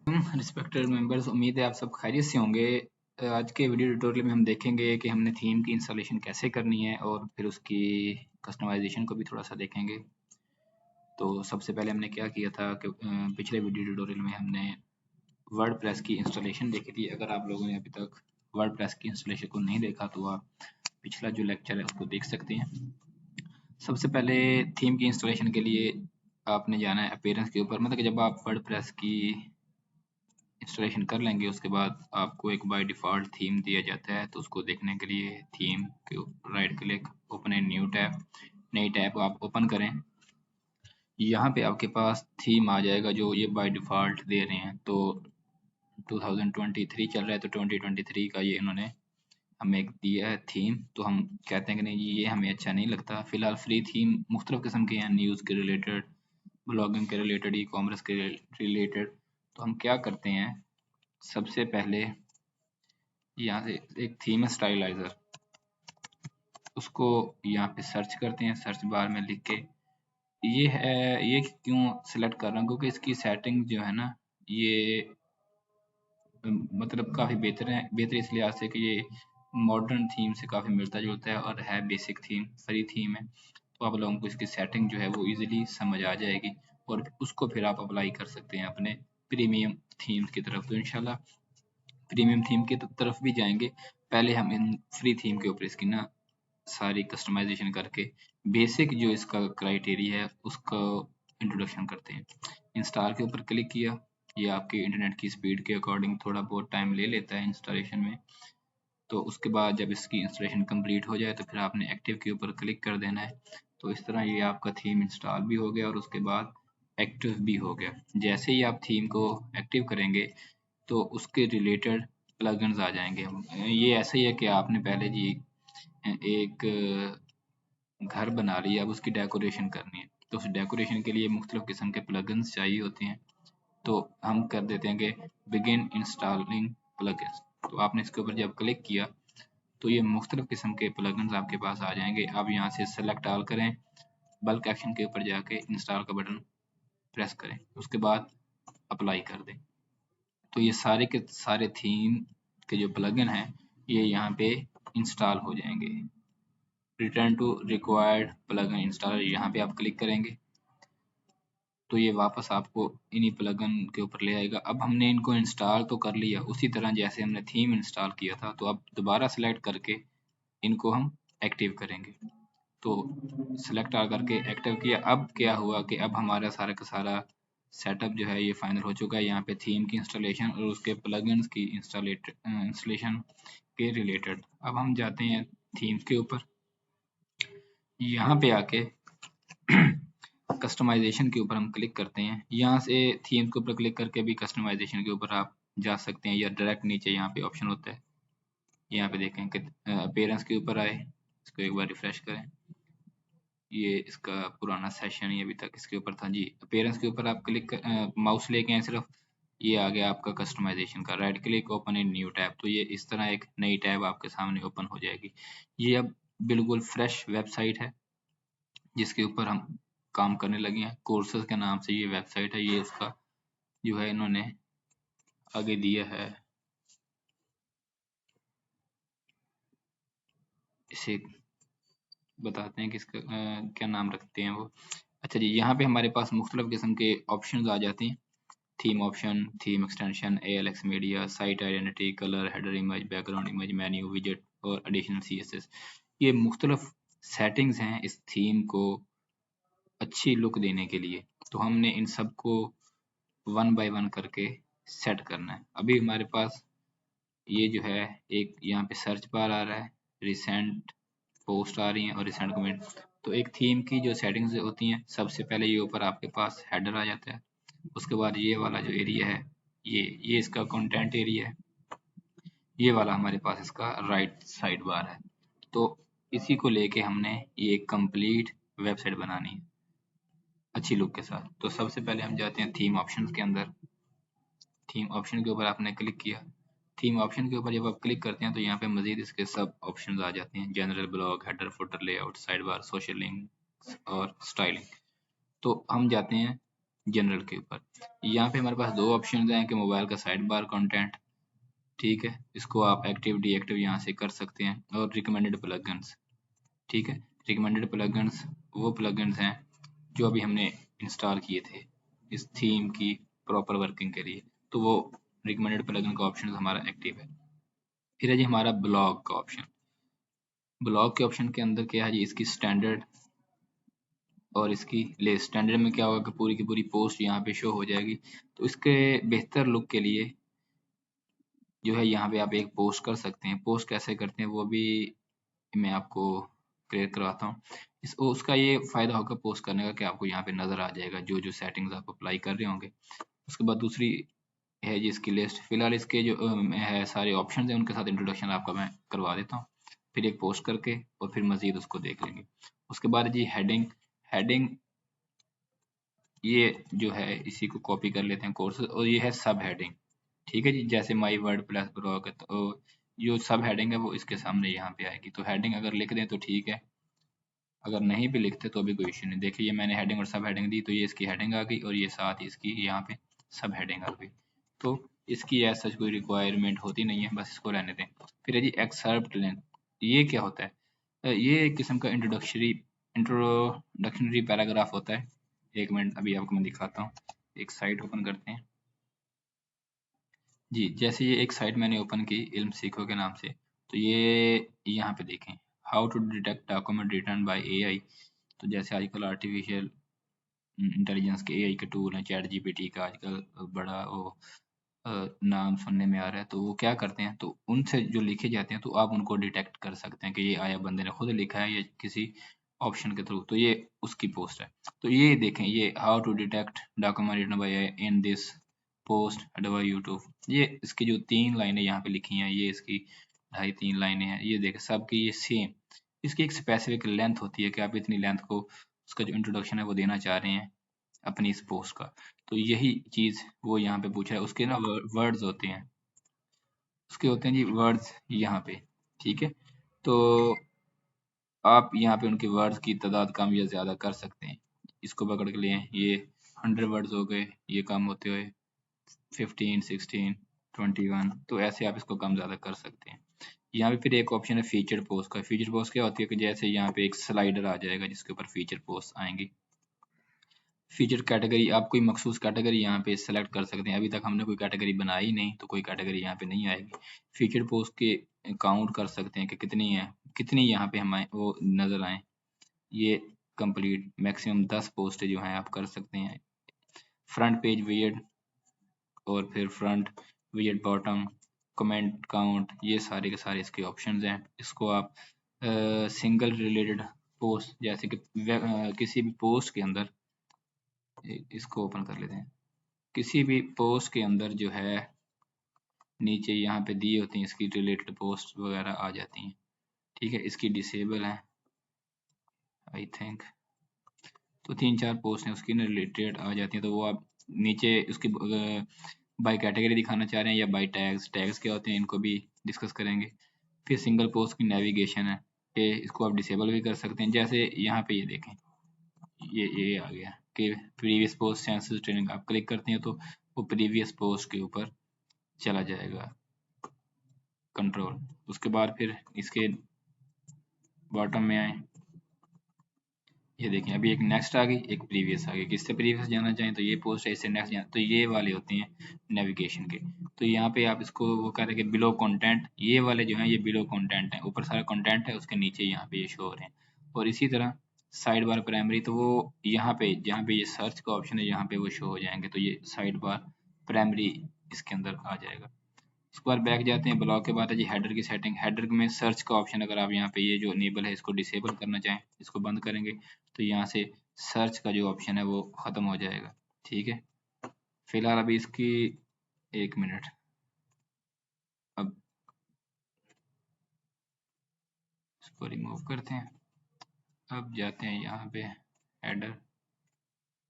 Respected members, उम्मीद है आप सब खैरियत से होंगे। आज के वीडियो ट्यूटोरियल में हम देखेंगे कि हमने थीम की इंस्टॉलेशन कैसे करनी है और फिर उसकी कस्टमाइजेशन को भी थोड़ा सा देखेंगे। तो सबसे पहले हमने क्या किया था कि पिछले वीडियो ट्यूटोरियल में हमने वर्डप्रेस की इंस्टॉलेशन देखी थी। अगर आप लोगों ने अभी तक वर्डप्रेस की इंस्टॉलेशन को नहीं देखा तो आप पिछला जो लेक्चर है उसको देख सकते हैं। सबसे पहले थीम की इंस्टॉलेशन के लिए आपने जाना है अपीयरेंस के ऊपर, मतलब कि जब आप वर्डप्रेस की इंस्टॉलेशन कर लेंगे उसके बाद आपको एक बाय डिफ़ॉल्ट थीम दिया जाता है। तो उसको देखने के लिए थीम के right click, open a new tab, नई टैब आप ओपन करें। यहाँ पे आपके पास थीम आ जाएगा जो ये बाय डिफ़ॉल्ट दे रहे हैं। तो 2023 चल रहा है तो 2023 का ये इन्होंने हमें एक दिया है थीम। तो हम कहते हैं कि नहीं जी, ये हमें अच्छा नहीं लगता। फ़िलहाल फ्री थीम मुख्तलिफ़ किस्म के हैं, न्यूज़ के रिलेटेड, ब्लॉगिंग के रिलेटेड, ई कॉमर्स के रिलेटेड। तो हम क्या करते हैं, सबसे पहले यहाँ से एक थीम है स्टाइलाइजर, उसको यहाँ पे सर्च करते हैं, सर्च बार में लिख के। ये है, ये क्यों सिलेक्ट कर रहा हूँ क्योंकि इसकी सेटिंग जो है ना, ये मतलब काफ़ी बेहतर है। बेहतर इस लिहाज से कि ये मॉडर्न थीम से काफ़ी मिलता जुलता है और है बेसिक थीम, फ्री थीम है। तो आप लोगों को इसकी सेटिंग जो है वो इजीली समझ आ जाएगी और उसको फिर आप अप्लाई कर सकते हैं अपने प्रीमियम थीम की तरफ। तो इंशाल्लाह प्रीमियम थीम की तरफ भी जाएंगे। पहले हम इन फ्री थीम के ऊपर इसकी ना सारी कस्टमाइजेशन करके बेसिक जो इसका क्राइटेरिया है उसका इंट्रोडक्शन करते हैं। इंस्टॉल के ऊपर क्लिक किया, ये आपके इंटरनेट की स्पीड के अकॉर्डिंग थोड़ा बहुत टाइम ले लेता है इंस्टॉलेशन में। तो उसके बाद जब इसकी इंस्टॉलेशन कंप्लीट हो जाए तो फिर आपने एक्टिव के ऊपर क्लिक कर देना है। तो इस तरह ये आपका थीम इंस्टॉल भी हो गया और उसके बाद एक्टिव भी हो गया। जैसे ही आप थीम को एक्टिव करेंगे तो उसके रिलेटेड प्लगइन्स आ जाएंगे। ये ऐसा ही है कि आपने पहले जी एक घर बना लिया, अब उसकी डेकोरेशन करनी है। तो उस डेकोरेशन के लिए मुख्तलिफ किस्म के प्लगइन्स चाहिए होते हैं। तो हम कर देते हैं कि बिगिन इंस्टॉलिंग प्लगइन्स। तो आपने इसके ऊपर जब क्लिक किया तो ये मुख्तलिफ किस्म के प्लगइन्स आपके पास आ जाएंगे। आप यहाँ से सेलेक्ट ऑल करें, बल्क एक्शन के ऊपर जाके इंस्टॉल का बटन प्रेस करें, उसके बाद अप्लाई कर दें। तो ये सारे के सारे थीम के जो प्लगइन हैं ये यहाँ पे इंस्टॉल हो जाएंगे। Return to required plugin installer, यहाँ पे आप क्लिक करेंगे तो ये वापस आपको इन्हीं प्लगइन के ऊपर ले आएगा। अब हमने इनको इंस्टॉल तो कर लिया उसी तरह जैसे हमने थीम इंस्टॉल किया था। तो अब दोबारा सेलेक्ट करके इनको हम एक्टिव करेंगे। तो सेलेक्ट आ करके एक्टिव किया। अब क्या हुआ कि अब हमारा सारा का सारा सेटअप जो है ये फाइनल हो चुका है। यहाँ पे थीम की इंस्टॉलेशन और उसके प्लगइन्स की इंस्टॉलेशन के रिलेटेड। अब हम जाते हैं थीम्स के ऊपर, यहाँ पे आके कस्टमाइजेशन के ऊपर हम क्लिक करते हैं। यहाँ से थीम के ऊपर क्लिक करके भी कस्टमाइजेशन के ऊपर आप जा सकते हैं या डायरेक्ट नीचे यहाँ पे ऑप्शन होता है, यहाँ पे देखें कि अपीयरेंस के ऊपर आए, इसको एक बार रिफ्रेश करें। ये इसका पुराना सेशन ही अभी तक इसके ऊपर था जी। अपीयरेंस के ऊपर आप क्लिक माउस लेके आए सिर्फ, ये आ गया आपका कस्टमाइजेशन का। Right click, open in new tab. तो ये इस तरह एक नई टैब आपके सामने ओपन हो जाएगी। ये अब बिल्कुल फ्रेश वेबसाइट है जिसके ऊपर हम काम करने लगे हैं। कोर्सेज के नाम से ये वेबसाइट है। ये इसका जो है इन्होंने आगे दिया है, इसे बताते हैं कि इसका क्या नाम रखते हैं वो। अच्छा जी, यहाँ पे हमारे पास मुख्तलिफ किस्म के ऑप्शंस आ जाते हैं। Theme option, theme extension, ALX media, site identity, colour, header image, background image, menu, विजेट और एडिशनल CSS। ये मुख्तलिफ सेटिंग्स हैं इस थीम को अच्छी लुक देने के लिए। तो हमने इन सब को वन बाय वन करके सेट करना है। अभी हमारे पास ये जो है एक यहाँ पे सर्च बार आ रहा है, रिसेंट पोस्ट आ रही हैं और रिसेंट कमेंट। तो एक थीम की जो सेटिंग्स होती हैं, सबसे पहले ये ऊपर आपके पास हेडर आ जाता है। उसके बाद ये वाला जो एरिया है, ये इसका कंटेंट एरिया है। ये वाला हमारे पास इसका राइट साइड बार है। तो इसी को लेके हमने ये एक कंप्लीट वेबसाइट बनानी है अच्छी लुक के साथ। तो सबसे पहले हम जाते हैं थीम ऑप्शंस के अंदर। थीम ऑप्शन के ऊपर आपने क्लिक किया। थीम ऑप्शन के ऊपर जब आप क्लिक करते हैं तो यहाँ पे मजीद इसके सब ऑप्शंस आ जाते हैं। General, blog, header, footer, layout, side bar, social link और स्टाइलिंग। तो हम जाते हैं जनरल के ऊपर। यहाँ पे हमारे पास दो ऑप्शन हैं कि मोबाइल का साइड बार कंटेंट, ठीक है, इसको आप एक्टिव डीएक्टिव यहाँ से कर सकते हैं, और रिकमेंडेड प्लगइन्स, ठीक है। रिकमेंडेड प्लगइन्स वो प्लगइन्स हैं जो अभी हमने इंस्टॉल किए थे इस थीम की प्रॉपर वर्किंग के लिए, तो वो रिकमेंडेड प्लगइन का ऑप्शन हमारा एक्टिव है। फिर है जी हमारा ब्लॉग का ऑप्शन। ब्लॉग के ऑप्शन के अंदर क्या है जी, इसकी स्टैंडर्ड और इसकी लिस्ट। स्टैंडर्ड में क्या होगा कि पूरी की पूरी पोस्ट यहाँ पे शो हो जाएगी। तो इसके बेहतर लुक के लिए जो है यहाँ पे आप एक पोस्ट कर सकते हैं। पोस्ट कैसे करते हैं वो भी मैं आपको क्लियर करवाता हूँ। उसका ये फायदा होगा पोस्ट करने का कि आपको यहाँ पे नजर आ जाएगा जो जो सेटिंग्स आप अप्लाई कर रहे होंगे। उसके बाद दूसरी है जी इसकी लिस्ट। फिलहाल इसके जो है सारे ऑप्शन है उनके साथ इंट्रोडक्शन आपका मैं करवा देता हूँ, फिर एक पोस्ट करके और फिर मजीद उसको देख लेंगे। उसके बाद जी हेडिंग। हेडिंग ये जो है इसी को कॉपी कर लेते हैं कोर्सेज, और ये है सब हेडिंग, ठीक है जी। जैसे माई वर्ड प्लस ब्लॉग है तो जो सब हेडिंग है वो इसके सामने यहाँ पे आएगी। तो हेडिंग अगर लिख दें तो ठीक है, अगर नहीं भी लिखते तो भी कोई इश्यू नहीं। देखिए ये मैंने हेडिंग और सब हेडिंग दी, तो ये इसकी हेडिंग आ गई और ये साथ ही इसकी यहाँ पे सब हेडिंग आ गई। तो इसकी ऐसा कोई रिक्वायरमेंट होती नहीं है, बस इसको रहने दें। फिर है जी एक्सर्प्ट लेंथ। ये क्या होता है? ये एक किस्म का इंट्रोडक्शनरी पैराग्राफ होता है। एक मिनट अभी आपको मैं दिखाता हूँ, एक साइट ओपन करते हैं जी। जैसे ये एक साइट मैंने ओपन की इल्म सीखो के नाम से, तो ये यहाँ पे देखें how to detect document return by AI. तो जैसे आजकल आर्टिफिशियल इंटेलिजेंस के एआई के टूल हैं, चैट जीपीटी का आजकल बड़ा वो नाम सुनने में आ रहा है। तो वो क्या करते हैं, तो उनसे जो लिखे जाते हैं तो आप उनको डिटेक्ट कर सकते हैं कि ये आया बंदे ने खुद लिखा है या किसी ऑप्शन के थ्रू। तो ये उसकी पोस्ट है। तो ये देखें, ये how to detect document written by AI in this post by YouTube. ये इसकी जो 3 लाइनें यहाँ पे लिखी हैं, ये इसकी 2.5-3 लाइनें हैं, ये देखें सबकी ये सेम। इसकी एक स्पेसिफिक लेंथ होती है कि आप इतनी लेंथ को उसका जो इंट्रोडक्शन है वो देना चाह रहे हैं अपनी इस पोस्ट का। तो यही चीज वो यहाँ पे पूछ रहा है। उसके ना वर्ड्स होते हैं, उसके होते हैं जी वर्ड्स यहाँ पे, ठीक है। तो आप यहाँ पे उनके वर्ड्स की तादाद कम या ज्यादा कर सकते हैं। इसको पकड़ के लिए ये 100 वर्ड्स हो गए, ये कम होते हुए 15, 16, 21, तो ऐसे आप इसको कम ज्यादा कर सकते हैं। यहाँ पे फिर एक ऑप्शन है फीचर पोस्ट का। फीचर पोस्ट क्या होती है कि जैसे यहाँ पे एक स्लाइडर आ जाएगा जिसके ऊपर फीचर पोस्ट आएंगी। फीचर कैटेगरी, आप कोई मखसूस कैटेगरी यहाँ पे सेलेक्ट कर सकते हैं। अभी तक हमने कोई कैटेगरी बनाई नहीं तो कोई कैटेगरी यहाँ पे नहीं आएगी। फीचर पोस्ट के काउंट कर सकते हैं कि कितनी है, कितनी यहाँ पे हमें वो नजर आए। ये कंप्लीट मैक्सिमम 10 पोस्ट जो हैं आप कर सकते हैं। फ्रंट पेज विजेट और फिर फ्रंट विजेट बॉटम कमेंट काउंट, ये सारे के सारे इसके ऑप्शंस हैं। इसको आप सिंगल रिलेटेड पोस्ट जैसे कि किसी भी पोस्ट के अंदर, इसको ओपन कर लेते हैं। किसी भी पोस्ट के अंदर जो है नीचे यहाँ पे दी होती हैं इसकी रिलेटेड पोस्ट वगैरह आ जाती हैं, ठीक है। इसकी डिसेबल है आई थिंक, तो 3-4 पोस्ट हैं उसकी रिलेटेड आ जाती हैं। तो वो आप नीचे उसकी बाय कैटेगरी दिखाना चाह रहे हैं या बाय टैग्स। टैग्स क्या होते हैं इनको भी डिस्कस करेंगे। फिर सिंगल पोस्ट की नेविगेशन है कि इसको आप डिसेबल भी कर सकते हैं। जैसे यहाँ पे ये देखें, ये आ गया कि प्रीवियस पोस्ट सेंसस ट्रेनिंग, आप क्लिक करते हैं तो वो प्रीवियस पोस्ट के ऊपर चला जाएगा कंट्रोल। उसके बाद फिर इसके बॉटम में आए, ये देखें अभी एक नेक्स्ट आ गई एक प्रीवियस आ गई। किससे प्रीवियस जाना चाहें तो ये पोस्ट है, इससे नेक्स्ट जाना तो ये वाले होते हैं नेविगेशन के। तो यहाँ पे आप इसको वो कह रहे हैं कि बिलो कंटेंट, ये वाले जो हैं ये बिलो कंटेंट है, ऊपर सारा कंटेंट है उसके नीचे यहाँ पे ये शो हो रहे हैं। और इसी तरह साइड बार प्राइमरी, तो वो यहाँ पे जहाँ पे ये सर्च का ऑप्शन है यहाँ पे वो शो हो जाएंगे। तो ये साइड बार प्राइमरी इसके अंदर आ जाएगा। उसके बाद बैक जाते हैं, ब्लॉक के बाद है जी हेडर की सेटिंग। हेडर में सर्च का ऑप्शन अगर आप यहाँ पे ये जो इनेबल है इसको डिसेबल करना चाहें, इसको बंद करेंगे तो यहाँ से सर्च का जो ऑप्शन है वो खत्म हो जाएगा, ठीक है। फिलहाल अभी इसकी एक मिनट, अब इसको रिमूव करते हैं। अब जाते हैं यहाँ पे हेडर,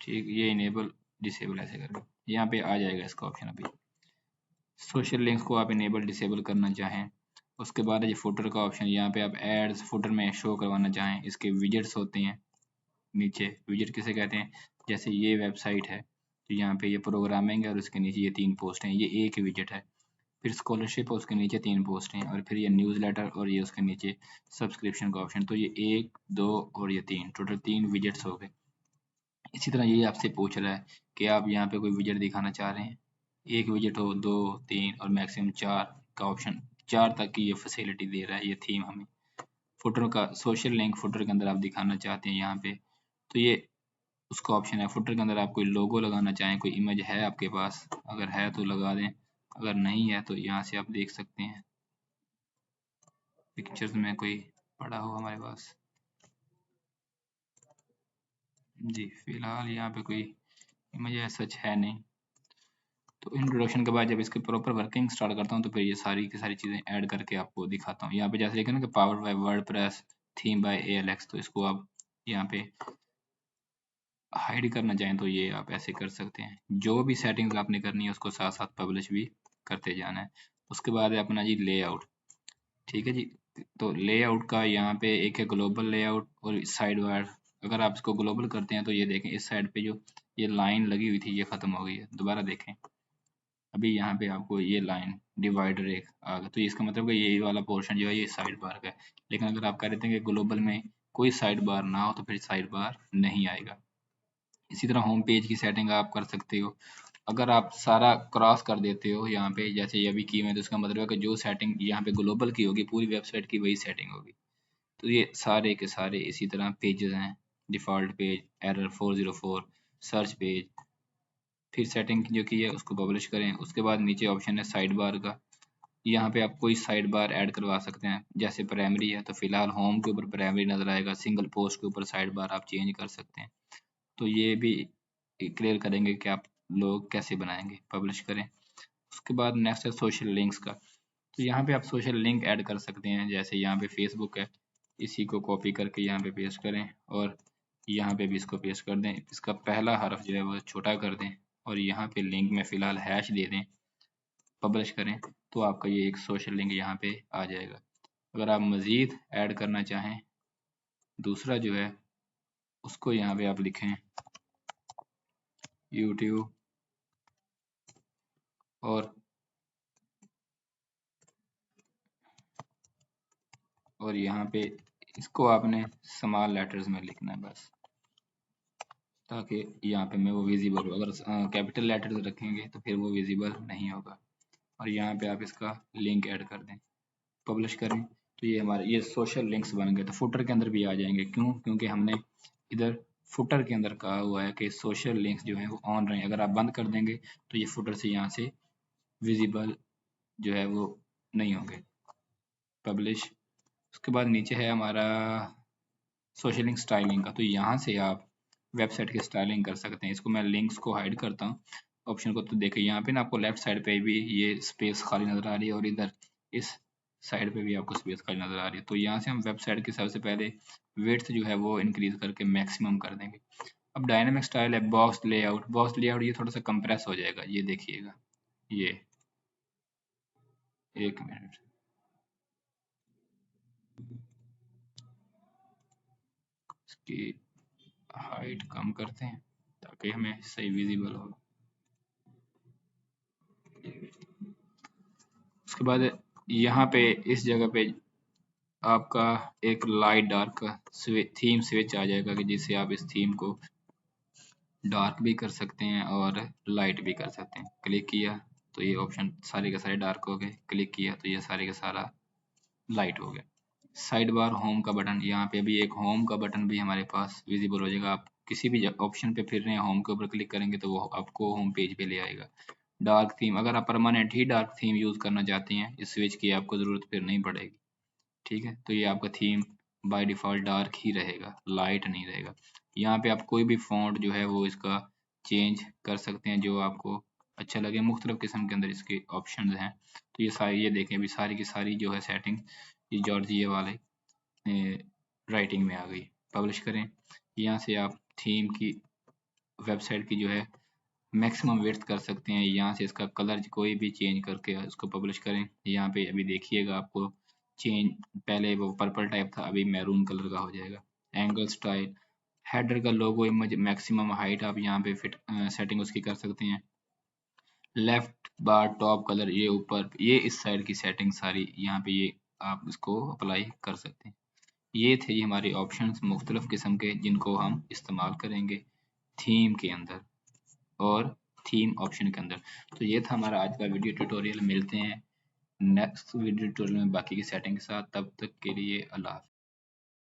ठीक, ये इनेबल डिसेबल ऐसे करके यहाँ पे आ जाएगा इसका ऑप्शन। अभी सोशल लिंक्स को आप इनेबल डिसेबल करना चाहें। उसके बाद है फुटर का ऑप्शन, यहाँ पे आप एड्स फुटर में शो करवाना चाहें। इसके विजेट्स होते हैं नीचे, विजेट किसे कहते हैं, जैसे ये वेबसाइट है तो यहाँ पे ये प्रोग्रामिंग है और उसके नीचे ये 3 पोस्ट हैं, ये एक विजेट है। फिर स्कॉलरशिप है, उसके नीचे 3 पोस्ट हैं, और फिर ये न्यूज़लेटर और ये उसके नीचे सब्सक्रिप्शन का ऑप्शन। तो ये 1, 2 और ये 3, टोटल 3 विजेट्स हो गए। इसी तरह ये आपसे पूछ रहा है कि आप यहाँ पे कोई विजेट दिखाना चाह रहे हैं, एक विजेट हो, 2, 3 और मैक्सिमम 4 का ऑप्शन, 4 तक की ये फैसिलिटी दे रहा है ये थीम हमें। फुटर का सोशल लिंक फुटर के अंदर आप दिखाना चाहते हैं यहाँ पे, तो ये उसका ऑप्शन है। फुटर के अंदर आप कोई लोगो लगाना चाहें, कोई इमेज है आपके पास, अगर है तो लगा दें, अगर नहीं है तो यहाँ से आप देख सकते हैं पिक्चर्स में कोई पड़ा हो हमारे पास। जी फिलहाल यहाँ पे कोई इमेज सच है नहीं। तो इंट्रोडक्शन के बाद जब इसकी प्रॉपर वर्किंग स्टार्ट करता हूँ तो फिर ये सारी की सारी चीज़ें ऐड करके आपको दिखाता हूँ। यहाँ पे जैसे लिखा ना कि power by WordPress theme by ALX, तो इसको आप यहाँ पे हाइड करना चाहें तो ये आप ऐसे कर सकते हैं। जो भी सेटिंग्स आपने करनी है उसको साथ साथ पब्लिश भी करते जाना है। उसके बाद है अपना जी लेआउट। ठीक है जी, तो लेआउट का यहाँ पे एक है ग्लोबल लेआउट और साइड बार। अगर आप इसको ग्लोबल करते हैं तो ये देखें इस साइड पे जो ये लाइन लगी हुई थी ये खत्म हो गई है। दोबारा देखें, अभी यहाँ पे आपको ये लाइन डिवाइडर एक आ गया, तो इसका मतलब कि ये वाला पोर्शन जो है ये साइड बार का है। लेकिन अगर आप कह रहे थे कि ग्लोबल में कोई साइड बार ना हो तो फिर साइड बार नहीं आएगा। इसी तरह होम पेज की सेटिंग आप कर सकते हो। अगर आप सारा क्रॉस कर देते हो यहाँ पे जैसे ये अभी की है, तो इसका मतलब है कि जो सेटिंग यहाँ पे ग्लोबल की होगी पूरी वेबसाइट की वही सेटिंग होगी। तो ये सारे के सारे इसी तरह पेजेस हैं, default page, error 404, search page. फिर सेटिंग जो की है उसको पब्लिश करें। उसके बाद नीचे ऑप्शन है साइड बार का, यहाँ पे आप कोई साइड बार ऐड करवा सकते हैं। जैसे प्राइमरी है तो फिलहाल होम के ऊपर प्राइमरी नजर आएगा, सिंगल पोस्ट के ऊपर साइड बार आप चेंज कर सकते हैं। तो ये भी क्लियर करेंगे कि आप लोग कैसे बनाएंगे, पब्लिश करें। उसके बाद नेक्स्ट है सोशल लिंक्स का। तो यहाँ पे आप सोशल लिंक ऐड कर सकते हैं, जैसे यहाँ पे फेसबुक है, इसी को कॉपी करके यहाँ पे पेस्ट करें और यहाँ पे भी इसको पेस्ट कर दें। इसका पहला हर्फ जो है वो छोटा कर दें और यहाँ पे लिंक में फ़िलहाल हैश दे दें, पब्लिश करें, तो आपका ये एक सोशल लिंक यहाँ पे आ जाएगा। अगर आप मज़ीद ऐड करना चाहें दूसरा जो है उसको यहाँ पे आप लिखें यूट्यूब और यहाँ पे इसको आपने स्मॉल लेटर्स में लिखना है बस, ताकि यहाँ पे मैं वो विजिबल हो। अगर कैपिटल लेटर्स रखेंगे तो फिर वो विजिबल नहीं होगा। और यहाँ पे आप इसका लिंक ऐड कर दें, पब्लिश करें, तो ये हमारे ये सोशल लिंक्स बन गए। तो फुटर के अंदर भी आ जाएंगे, क्यों? क्योंकि हमने इधर फुटर के अंदर कहा हुआ है कि सोशल लिंक्स जो है वो ऑन रहें। अगर आप बंद कर देंगे तो ये फुटर से यहाँ से विजिबल जो है वो नहीं होंगे। पब्लिश। उसके बाद नीचे है हमारा सोशल लिंक स्टाइलिंग का, तो यहाँ से आप वेबसाइट की स्टाइलिंग कर सकते हैं। इसको मैं लिंक्स को हाइड करता हूँ ऑप्शन को, तो देखिए यहाँ पे ना आपको लेफ्ट साइड पे भी ये स्पेस खाली नज़र आ रही है और इधर इस साइड पे भी आपको स्पेस खाली नज़र आ रही है। तो यहाँ से हम वेबसाइट की सबसे पहले विड्थ जो है वो इंक्रीज करके मैक्सिमम कर देंगे। अब डायनेमिक स्टाइल है बॉक्स लेआउट। बॉक्स लेआउट ये थोड़ा सा कंप्रेस हो जाएगा, ये देखिएगा, ये एक मिनट, इसकी हाइट कम करते हैं ताकि हमें सही विजिबल हो। उसके बाद यहाँ पे इस जगह पे आपका एक लाइट डार्क थीम स्विच आ जाएगा कि जिससे आप इस थीम को डार्क भी कर सकते हैं और लाइट भी कर सकते हैं। क्लिक किया तो ये ऑप्शन सारे के सारे डार्क हो गए, क्लिक किया तो ये सारे का सारा लाइट हो गया। साइड बार होम का बटन, यहाँ पे भी एक होम का बटन भी हमारे पास विजिबल हो जाएगा। आप किसी भी ऑप्शन पे फिर रहे हैं, होम के ऊपर क्लिक करेंगे तो वो आपको होम पेज पे ले आएगा। डार्क थीम, अगर आप परमानेंट ही डार्क थीम यूज़ करना चाहते हैं इस स्विच की आपको ज़रूरत फिर नहीं पड़ेगी। ठीक है, तो ये आपका थीम बाय डिफ़ॉल्ट डार्क ही रहेगा, लाइट नहीं रहेगा। यहाँ पे आप कोई भी फ़ॉन्ट जो है वो इसका चेंज कर सकते हैं जो आपको अच्छा लगे। मुख्तलिफ़ किस्म के अंदर इसके ऑप्शंस हैं। तो ये सारी, ये देखें अभी सारी की सारी जो है सेटिंग ये जॉर्जिया वाले राइटिंग में आ गई। पब्लिश करें। यहाँ से आप थीम की वेबसाइट की जो है मैक्सिमम विड्थ कर सकते हैं। यहाँ से इसका कलर कोई भी चेंज करके इसको पब्लिश करें। यहाँ पे अभी देखिएगा आपको चेंज, पहले वो पर्पल टाइप था अभी मैरून कलर का हो जाएगा। एंगल स्टाइल, हेडर का लोगो इमेज मैक्सिमम हाइट आप यहाँ पे फिट सेटिंग उसकी कर सकते हैं। लेफ्ट बार टॉप कलर ये ऊपर, ये इस साइड की सेटिंग सारी यहाँ पे ये आप इसको अप्लाई कर सकते हैं। ये थे ये हमारे ऑप्शंस मुख्तलिफ किस्म के जिनको हम इस्तेमाल करेंगे थीम के अंदर और थीम ऑप्शन के अंदर। तो ये था हमारा आज का वीडियो ट्यूटोरियल। मिलते हैं नेक्स्ट वीडियो ट्यूटोरियल में बाकी की सेटिंग के साथ। तब तक के लिए अल्लाह हाफ़िज़।